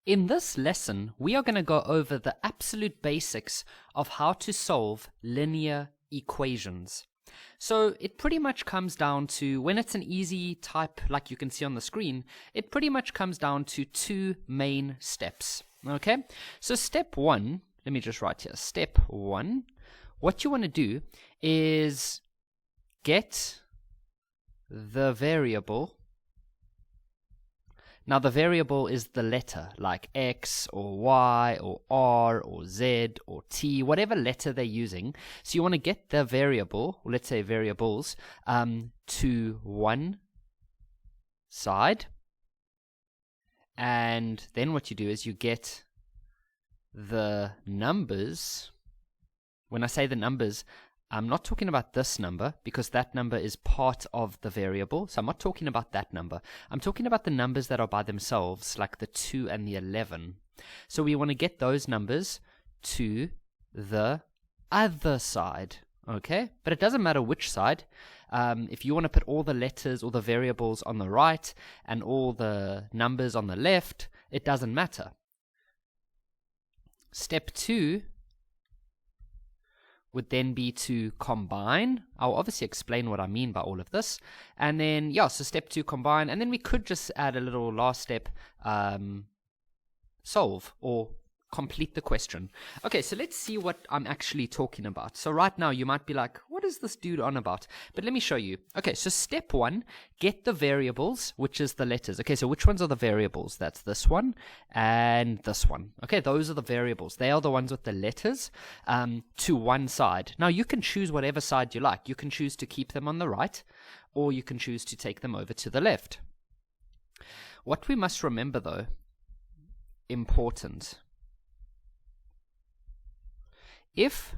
In this lesson, we are going to go over the absolute basics of how to solve linear equations. So it pretty much comes down to, when it's an easy type like you can see on the screen, it pretty much comes down to two main steps. Okay, so step one, let me just write here, step one, what you want to do is get the variable. Now the variable is the letter, like X or Y or R or Z or T, whatever letter they're using. So you want to get the variable, or let's say variables, to one side. And then what you do is you get the numbers. When I say the numbers, I'm not talking about this number because that number is part of the variable. So I'm not talking about that number. I'm talking about the numbers that are by themselves, like the 2 and the 11. So we want to get those numbers to the other side. Okay? But it doesn't matter which side. If you want to put all the letters or the variables on the right and all the numbers on the left, it doesn't matter. Step 2 would then be to combine. I'll obviously explain what I mean by all of this. And then, yeah, so step 2, combine. And then we could just add a little last step, solve or complete the question. Okay, so let's see what I'm actually talking about. So right now you might be like, what is this dude on about? But let me show you. Okay, so step 1, get the variables, which is the letters. Okay, so which ones are the variables? That's this one and this one. Okay, those are the variables. They are the ones with the letters to one side. Now you can choose whatever side you like. You can choose to keep them on the right, or you can choose to take them over to the left. What we must remember though, important, if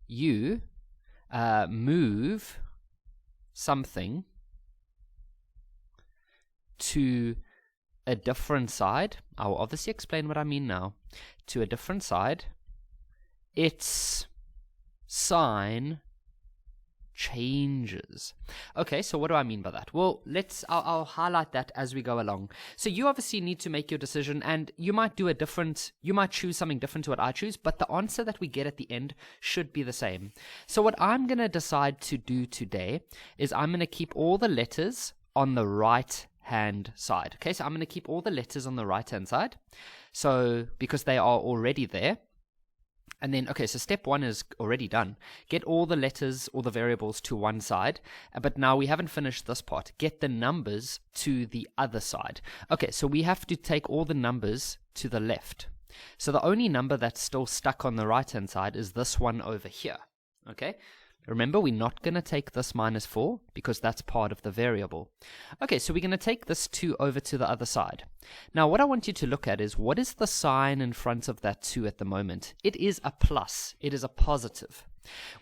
you move something to a different side, I will obviously explain what I mean now, to a different side, its sign changes. Okay, so what do I mean by that? Well, I'll highlight that as we go along. So you obviously need to make your decision, and you might choose something different to what I choose, but the answer that we get at the end should be the same. So what I'm going to decide to do today is I'm going to keep all the letters on the right hand side. Okay, so I'm going to keep all the letters on the right hand side, so because they are already there. And then, okay, so step 1 is already done. Get all the letters or the variables to one side. But now we haven't finished this part. Get the numbers to the other side. Okay, so we have to take all the numbers to the left. So the only number that's still stuck on the right-hand side is this one over here. Okay? Remember, we're not going to take this -4 because that's part of the variable. Okay, so we're going to take this 2 over to the other side. Now, what I want you to look at is, what is the sign in front of that 2 at the moment? It is a plus. It is a positive.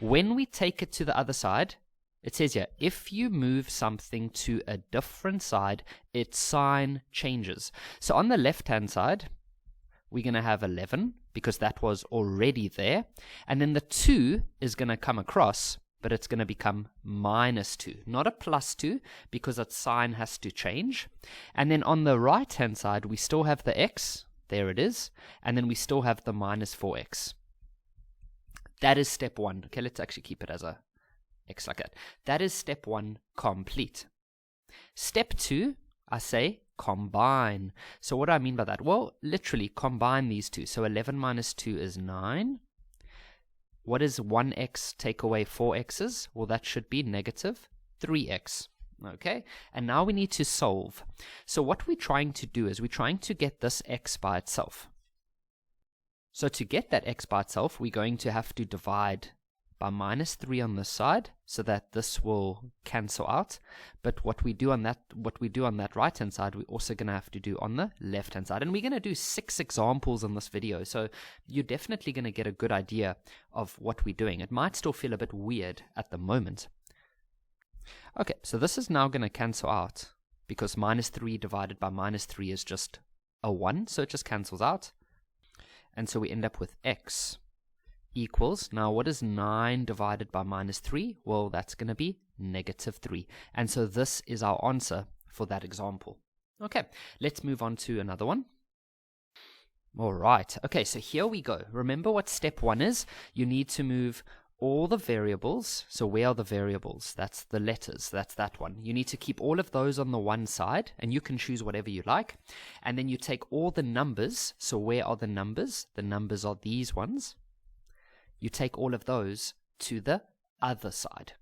When we take it to the other side, it says here, if you move something to a different side, its sign changes. So on the left-hand side, we're going to have 11 because that was already there. And then the 2 is going to come across, but it's going to become -2, not a +2 because its sign has to change. And then on the right-hand side, we still have the x. There it is. And then we still have the -4x. That is step 1. Okay, let's actually keep it as a x like that. That is step 1 complete. Step 2, I say, combine. So what do I mean by that? Well, literally combine these two. So 11 minus 2 is 9. What is 1x take away 4x's? Well, that should be -3x. Okay, and now we need to solve. So what we're trying to do is we're trying to get this x by itself. So to get that x by itself, we're going to have to divide by -3 on this side, so that this will cancel out. But what we do on that right hand side, we're also going to have to do on the left hand side. And we're going to do 6 examples in this video, so you're definitely going to get a good idea of what we're doing. It might still feel a bit weird at the moment. Okay, so this is now going to cancel out because -3 divided by -3 is just a 1, so it just cancels out. And so we end up with x equals, now what is 9 divided by -3? Well, that's going to be -3. And so this is our answer for that example. Okay, let's move on to another one. All right. Okay, so here we go. Remember what step 1 is? You need to move all the variables. So where are the variables? That's the letters. That's that one. You need to keep all of those on the one side, and you can choose whatever you like. And then you take all the numbers. So where are the numbers? The numbers are these ones. You take all of those to the other side.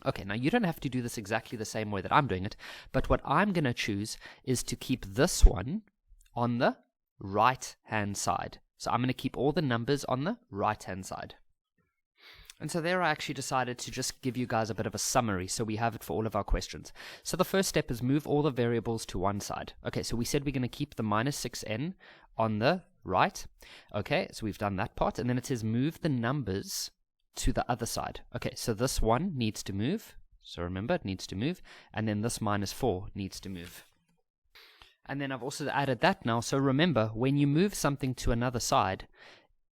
Okay, now you don't have to do this exactly the same way that I'm doing it, but what I'm going to choose is to keep this one on the right hand side. So I'm going to keep all the numbers on the right hand side. And so there I actually decided to just give you guys a bit of a summary so we have it for all of our questions. So the first step is move all the variables to one side. Okay, so we said we're going to keep the minus 6n on the right. Okay, so we've done that part. And then it says move the numbers to the other side. Okay, so this one needs to move. So remember, it needs to move. And then this minus 4 needs to move. And then I've also added that now. So remember, when you move something to another side,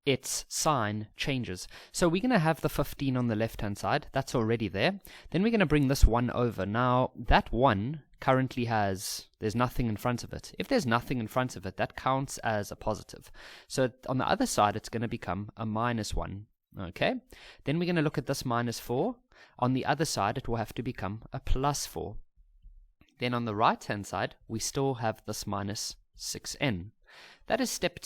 its sign changes. So we're going to have the 15 on the left-hand side. That's already there. Then we're going to bring this 1 over. Now, that 1 currently there's nothing in front of it. If there's nothing in front of it, that counts as a positive. So on the other side, it's going to become a minus 1. Okay? Then we're going to look at this minus 4. On the other side, it will have to become a plus 4. Then on the right-hand side, we still have this minus 6n. That is step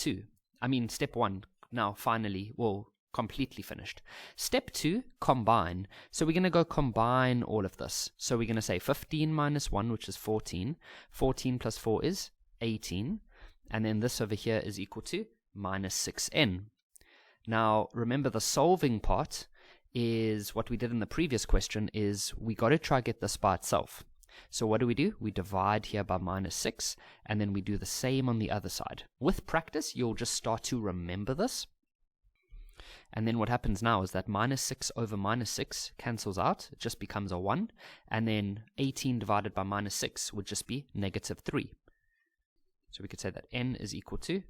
1. Now, finally, completely finished. Step 2, combine. So we're going to go combine all of this. So we're going to say 15 minus 1, which is 14. 14 plus 4 is 18. And then this over here is equal to minus 6n. Now, remember the solving part is what we did in the previous question is we got to try to get this by itself. So what do? We divide here by minus 6, and then we do the same on the other side. With practice, you'll just start to remember this. And then what happens now is that minus 6 over minus 6 cancels out. It just becomes a 1. And then 18 divided by minus 6 would just be negative 3. So we could say that n is equal to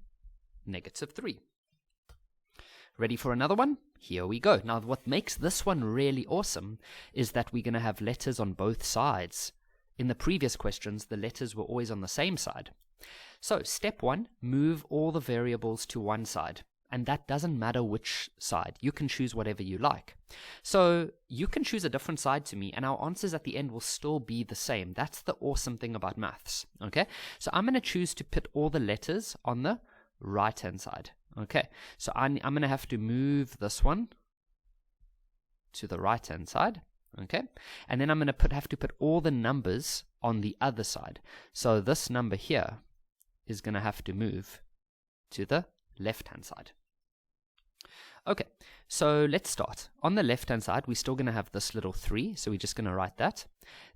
negative 3. Ready for another one? Here we go. Now, what makes this one really awesome is that we're going to have letters on both sides. In the previous questions, the letters were always on the same side. So, step 1, move all the variables to one side. And that doesn't matter which side. You can choose whatever you like. So, you can choose a different side to me, and our answers at the end will still be the same. That's the awesome thing about maths. Okay? So, I'm going to choose to put all the letters on the right-hand side. Okay, so I'm going to have to move this one to the right-hand side. Okay, and then I'm going to have to put all the numbers on the other side. So this number here is going to have to move to the left-hand side. Okay, so let's start. On the left-hand side, we're still going to have this little 3, so we're just going to write that.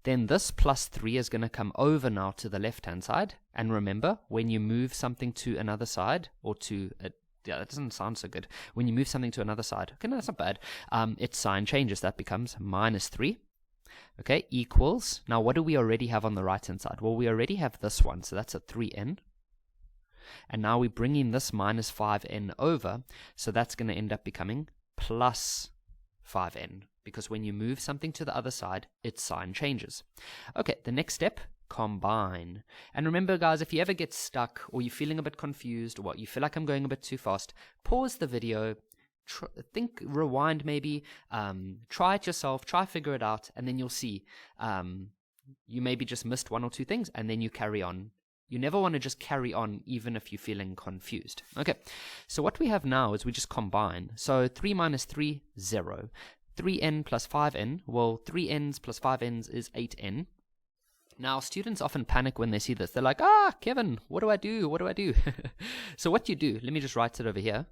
Then this plus 3 is going to come over now to the left-hand side. And remember, when you move something to another side, or to a yeah, that doesn't sound so good. When you move something to another side, okay, no, that's not bad. Its sign changes. That becomes minus 3. Okay, equals. Now, what do we already have on the right-hand side? Well, we already have this one, so that's a 3n. And now we're bringing this minus 5n over, so that's going to end up becoming plus 5n, because when you move something to the other side, its sign changes. Okay, the next step, combine. And remember, guys, if you ever get stuck or you're feeling a bit confused or you feel like I'm going a bit too fast, pause the video, rewind maybe, try it yourself, figure it out, and then you'll see you maybe just missed one or two things, and then you carry on. You never want to just carry on even if you're feeling confused. Okay, so what we have now is we just combine. So 3 minus 3, 0. 3n plus 5n, well, 3n's plus 5n's is 8n. Now, students often panic when they see this. They're like, Kevin, what do I do? What do I do? So what you do, let me just write it over here.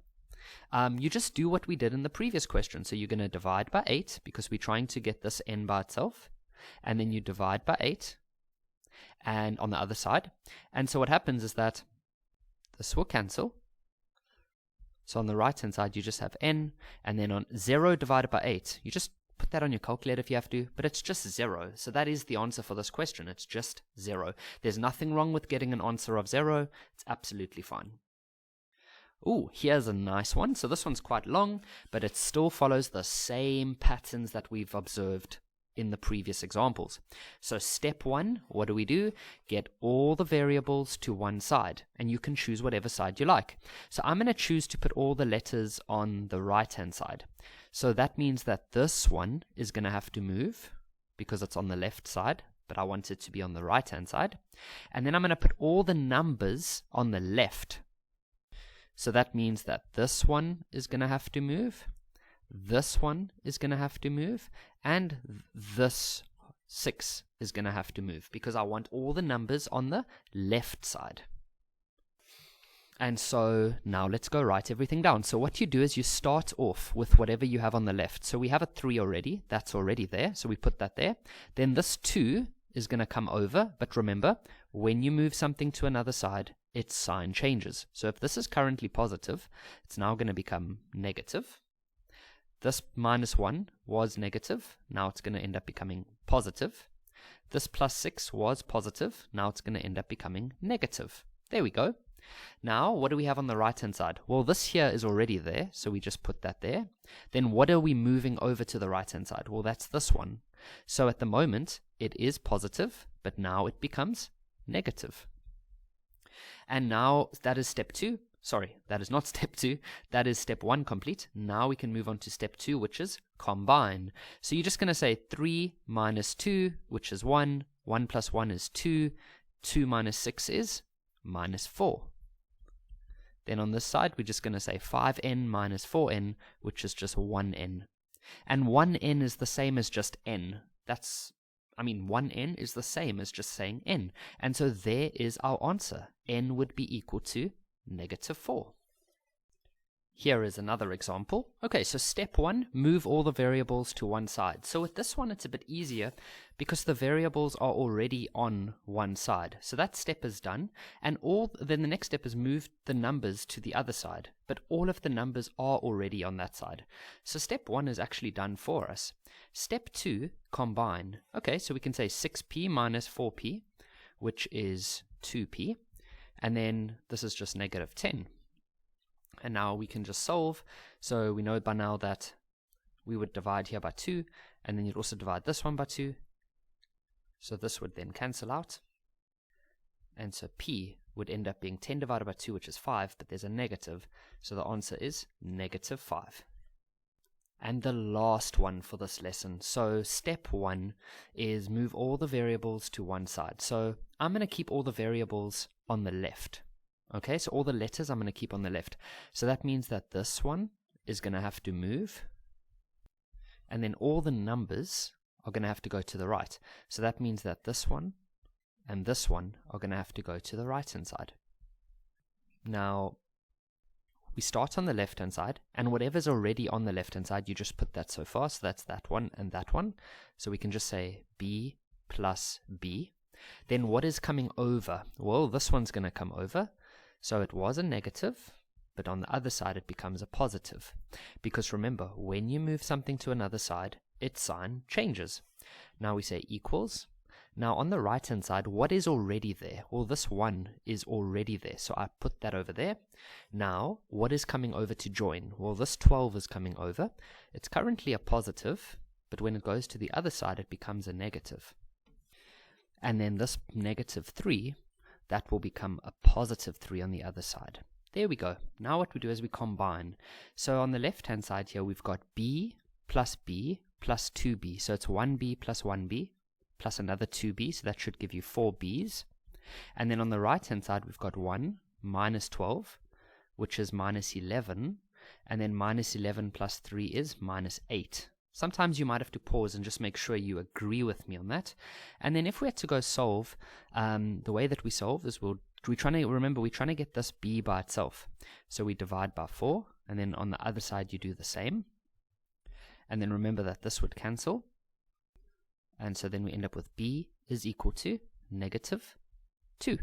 You just do what we did in the previous question. So you're going to divide by 8 because we're trying to get this n by itself. And then you divide by 8 and on the other side. And so what happens is that this will cancel. So on the right-hand side, you just have n. And then on 0 divided by 8, you just put that on your calculator if you have to, but it's just 0. So that is the answer for this question. It's just 0. There's nothing wrong with getting an answer of 0. It's absolutely fine. Ooh, here's a nice one. So this one's quite long, but it still follows the same patterns that we've observed in the previous examples. So step 1, what do? Get all the variables to one side, and you can choose whatever side you like. So I'm going to choose to put all the letters on the right-hand side. So that means that this one is going to have to move because it's on the left side, but I want it to be on the right-hand side. And then I'm going to put all the numbers on the left. So that means that this one is going to have to move, this one is going to have to move, and this 6 is going to have to move because I want all the numbers on the left side. And so now let's go write everything down. So what you do is you start off with whatever you have on the left. So we have a 3 already, that's already there, so we put that there. Then this 2 is going to come over, but remember, when you move something to another side, its sign changes. So if this is currently positive, it's now going to become negative. This -1 was negative, now it's going to end up becoming positive. This +6 was positive, now it's going to end up becoming negative. There we go. Now, what do we have on the right-hand side? Well, this here is already there, so we just put that there. Then what are we moving over to the right-hand side? Well, that's this one. So at the moment, it is positive, but now it becomes negative. And now that is step 2. Sorry, that is not step 2. That is step 1 complete. Now we can move on to step 2, which is combine. So you're just going to say 3 minus 2, which is 1. 1 plus 1 is 2. 2 minus 6 is -4. Then on this side, we're just going to say 5n minus 4n, which is just 1n. And 1n is the same as just n. 1n is the same as just saying n. And so there is our answer. N would be equal to -4. Here is another example. Okay, so step 1, move all the variables to one side. So with this one, it's a bit easier because the variables are already on one side. So that step is done, and then the next step is move the numbers to the other side. But all of the numbers are already on that side. So step 1 is actually done for us. Step 2, combine. Okay, so we can say 6p minus 4p, which is 2p. And then this is just -10. And now we can just solve. So we know by now that we would divide here by 2, and then you'd also divide this one by 2. So this would then cancel out. And so p would end up being 10 divided by 2, which is 5, but there's a negative. So the answer is -5. And the last one for this lesson. So step 1 is move all the variables to one side. So I'm going to keep all the variables on the left. Okay, so all the letters I'm going to keep on the left. So that means that this one is going to have to move. And then all the numbers are going to have to go to the right. So that means that this one and this one are going to have to go to the right-hand side. Now, we start on the left-hand side, and whatever's already on the left-hand side, you just put that so far. So that's that one and that one. So we can just say b plus b. Then what is coming over? Well, this one's going to come over. So it was a negative, but on the other side it becomes a positive. Because remember, when you move something to another side, its sign changes. Now we say equals. Now on the right-hand side, what is already there? Well, this 1 is already there, so I put that over there. Now, what is coming over to join? Well, this 12 is coming over. It's currently a positive, but when it goes to the other side, it becomes a negative. And then this -3, that will become a +3 on the other side. There we go. Now what we do is we combine. So on the left-hand side here, we've got b plus 2b. So it's 1b plus 1b plus another 2b. So that should give you 4 b's. And then on the right-hand side, we've got 1 minus 12, which is -11. And then -11 plus 3 is -8. Sometimes you might have to pause and just make sure you agree with me on that. And then if we had to go solve, the way that we solve is we're trying to get this b by itself. So we divide by 4, and then on the other side you do the same. And then remember that this would cancel. And so then we end up with b is equal to -2.